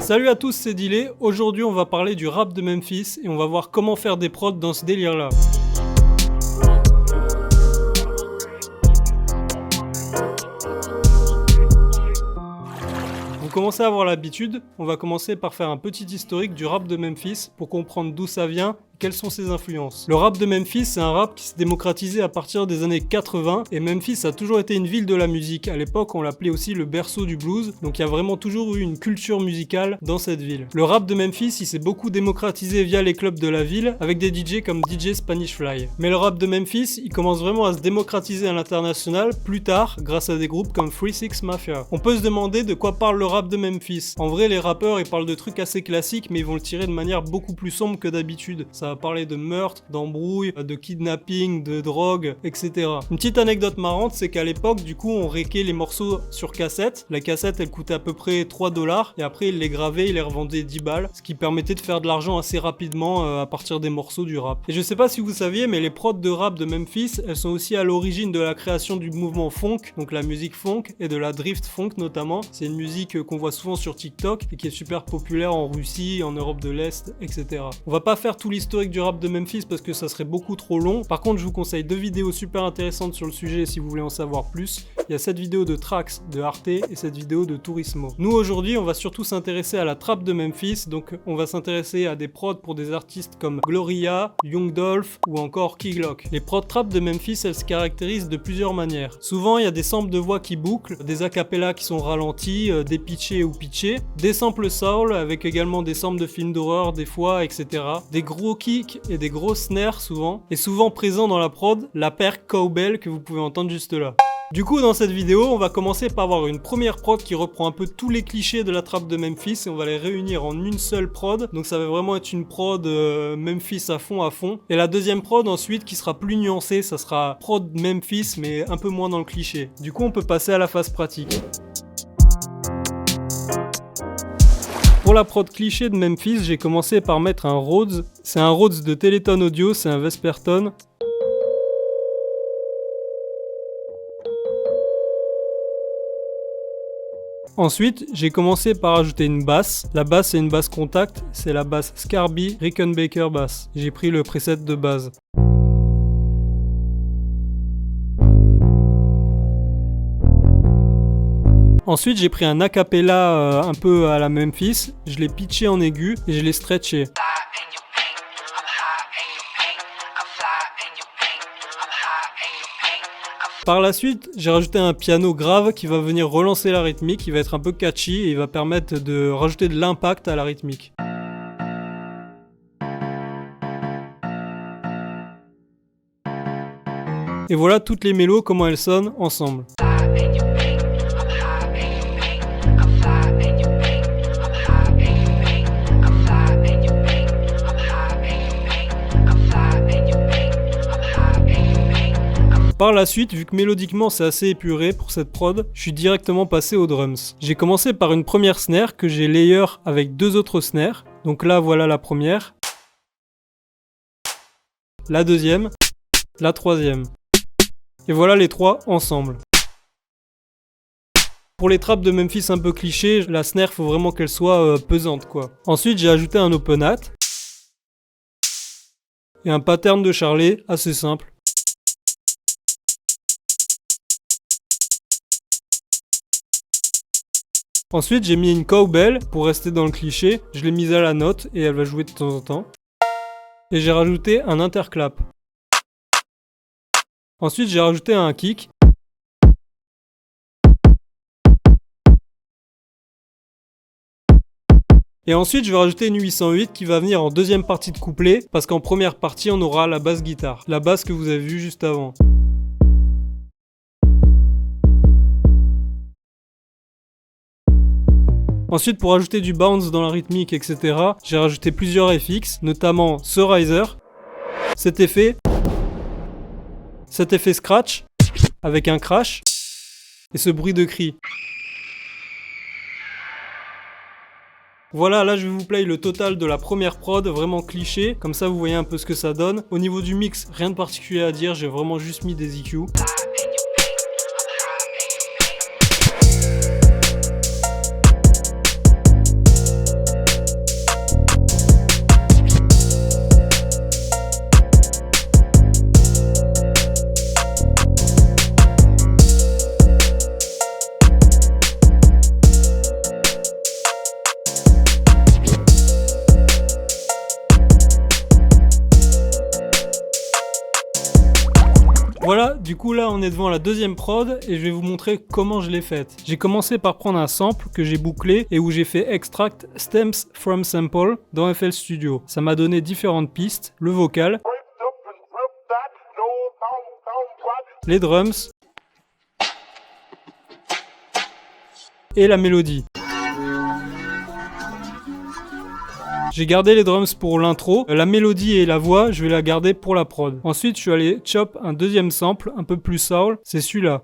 Salut à tous, c'est Dilé. Aujourd'hui, on va parler du rap de Memphis et on va voir comment faire des prods dans ce délire-là. Vous commencez à avoir l'habitude, on va commencer par faire un petit historique du rap de Memphis pour comprendre d'où ça vient. Quelles sont ses influences? Le rap de Memphis, c'est un rap qui s'est démocratisé à partir des années 80 et Memphis a toujours été une ville de la musique. À l'époque, on l'appelait aussi le berceau du blues, donc il y a vraiment toujours eu une culture musicale dans cette ville. Le rap de Memphis, il s'est beaucoup démocratisé via les clubs de la ville avec des DJ comme DJ Spanish Fly. Mais le rap de Memphis, il commence vraiment à se démocratiser à l'international plus tard grâce à des groupes comme 3-6 Mafia. On peut se demander de quoi parle le rap de Memphis. En vrai, les rappeurs, ils parlent de trucs assez classiques, mais ils vont le tirer de manière beaucoup plus sombre que d'habitude. Ça va parler de meurtre, d'embrouille, de kidnapping, de drogue, etc. Une petite anecdote marrante, c'est qu'à l'époque, du coup, on réquait les morceaux sur cassette. La cassette, elle coûtait à peu près $3 et après, ils les gravaient, ils les revendaient 10 balles, ce qui permettait de faire de l'argent assez rapidement à partir des morceaux du rap. Et je sais pas si vous saviez, mais les prods de rap de Memphis, elles sont aussi à l'origine de la création du mouvement funk, donc la musique funk et de la drift funk notamment. C'est une musique qu'on voit souvent sur TikTok et qui est super populaire en Russie, en Europe de l'Est, etc. On va pas faire tout l'historique du rap de Memphis parce que ça serait beaucoup trop long. Par contre, je vous conseille 2 vidéos super intéressantes sur le sujet si vous voulez en savoir plus. Il y a cette vidéo de Trax de Arte et cette vidéo de Turismo. Nous aujourd'hui, on va surtout s'intéresser à la trappe de Memphis, donc on va s'intéresser à des prods pour des artistes comme Gloria, Young Dolph ou encore Key Glock. Les prods trap de Memphis, elles se caractérisent de plusieurs manières. Souvent, il y a des samples de voix qui bouclent, des acapellas qui sont ralentis, des pitchés ou pitchés, des samples soul avec également des samples de films d'horreur des fois, etc. Des gros kicks et des gros snares souvent, et souvent présent dans la prod, la paire cowbell que vous pouvez entendre juste là. Du coup, dans cette vidéo, on va commencer par avoir une première prod qui reprend un peu tous les clichés de la trappe de Memphis et on va les réunir en une seule prod. Donc ça va vraiment être une prod Memphis à fond. Et la deuxième prod ensuite qui sera plus nuancée, ça sera prod Memphis mais un peu moins dans le cliché. Du coup, on peut passer à la phase pratique. Pour la prod cliché de Memphis, j'ai commencé par mettre un Rhodes. C'est un Rhodes de Teleton Audio, c'est un Vespertone. Ensuite, j'ai commencé par ajouter une basse. La basse, c'est une basse contact, c'est la basse Scarby Rickenbacker Bass. J'ai pris le preset de base. Ensuite, j'ai pris un acapella un peu à la Memphis, je l'ai pitché en aigu et je l'ai stretché. Par la suite, j'ai rajouté un piano grave qui va venir relancer la rythmique, qui va être un peu catchy et il va permettre de rajouter de l'impact à la rythmique. Et voilà toutes les mélos, comment elles sonnent ensemble. Par la suite, vu que mélodiquement c'est assez épuré pour cette prod, je suis directement passé aux drums. J'ai commencé par une première snare que j'ai layer avec 2 autres snares. Donc là voilà la première, la deuxième, la troisième. Et voilà les 3 ensemble. Pour les trappes de Memphis un peu cliché, la snare faut vraiment qu'elle soit pesante quoi. Ensuite j'ai ajouté un open hat et un pattern de Charlet assez simple. Ensuite, j'ai mis une cowbell pour rester dans le cliché. Je l'ai mise à la note et elle va jouer de temps en temps. Et j'ai rajouté un interclap. Ensuite, j'ai rajouté un kick. Et ensuite, je vais rajouter une 808 qui va venir en deuxième partie de couplet parce qu'en première partie, on aura la basse guitare. La basse que vous avez vue juste avant. Ensuite, pour ajouter du bounce dans la rythmique, etc., j'ai rajouté plusieurs FX, notamment ce riser, cet effet scratch, avec un crash, et ce bruit de cri. Voilà, là je vais vous play le total de la première prod, vraiment cliché, comme ça vous voyez un peu ce que ça donne. Au niveau du mix, rien de particulier à dire, j'ai vraiment juste mis des EQ. Voilà, du coup là on est devant la deuxième prod et je vais vous montrer comment je l'ai faite. J'ai commencé par prendre un sample que j'ai bouclé et où j'ai fait extract stems from sample dans FL Studio. Ça m'a donné différentes pistes, le vocal, les drums et la mélodie. J'ai gardé les drums pour l'intro, la mélodie et la voix, je vais la garder pour la prod. Ensuite, je suis allé chop un deuxième sample, un peu plus soul, c'est celui-là.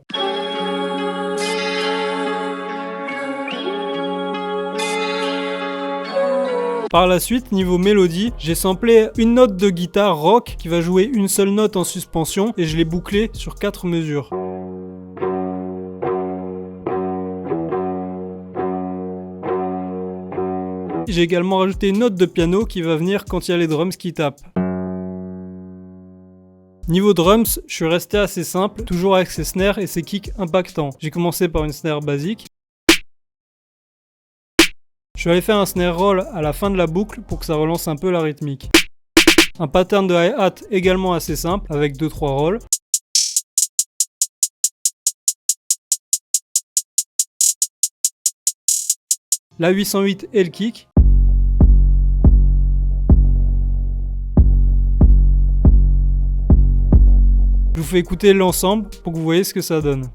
Par la suite, niveau mélodie, j'ai samplé une note de guitare rock qui va jouer une seule note en suspension et je l'ai bouclé sur 4 mesures. J'ai également rajouté une note de piano qui va venir quand il y a les drums qui tapent. Niveau drums, je suis resté assez simple, toujours avec ses snares et ses kicks impactants. J'ai commencé par une snare basique. Je suis allé faire un snare roll à la fin de la boucle pour que ça relance un peu la rythmique. Un pattern de hi-hat également assez simple avec 2-3 rolls. La 808 et le kick. Je vous fais écouter l'ensemble pour que vous voyez ce que ça donne.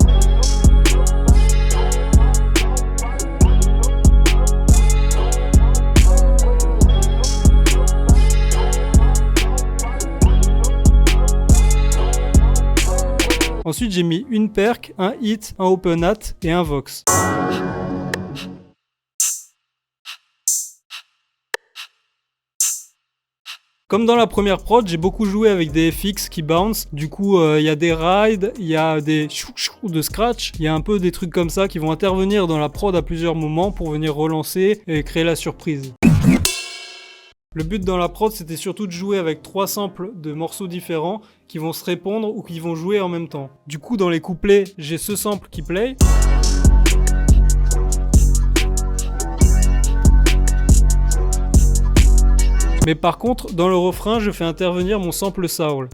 Ensuite j'ai mis une perc, un hit, un open hat et un vox. Comme dans la première prod, j'ai beaucoup joué avec des FX qui bounce, du coup il y a des rides, il y a des chou de scratch, il y a un peu des trucs comme ça qui vont intervenir dans la prod à plusieurs moments pour venir relancer et créer la surprise. Le but dans la prod c'était surtout de jouer avec 3 samples de morceaux différents qui vont se répondre ou qui vont jouer en même temps. Du coup dans les couplets, j'ai ce sample qui play. Mais par contre, dans le refrain, je fais intervenir mon sample soul.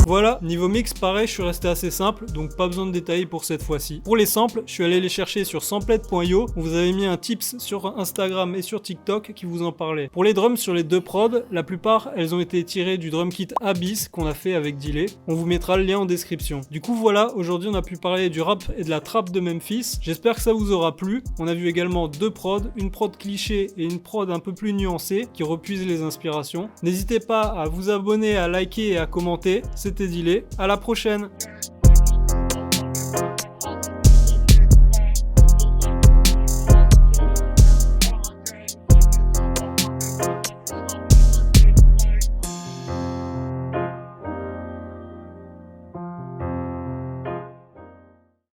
Voilà, niveau mix, pareil, je suis resté assez simple, donc pas besoin de détailler pour cette fois-ci. Pour les samples, je suis allé les chercher sur samplet.io, où vous avez mis un tips sur Instagram et sur TikTok qui vous en parlait. Pour les drums sur les deux prods, la plupart, elles ont été tirées du drum kit Abyss qu'on a fait avec Delay. On vous mettra le lien en description. Du coup, voilà, aujourd'hui on a pu parler du rap et de la trap de Memphis. J'espère que ça vous aura plu. On a vu également deux prods, une prod cliché et une prod un peu plus nuancée, qui repuise les inspirations. N'hésitez pas à vous abonner, à liker et à commenter. C'était Delay. À la prochaine!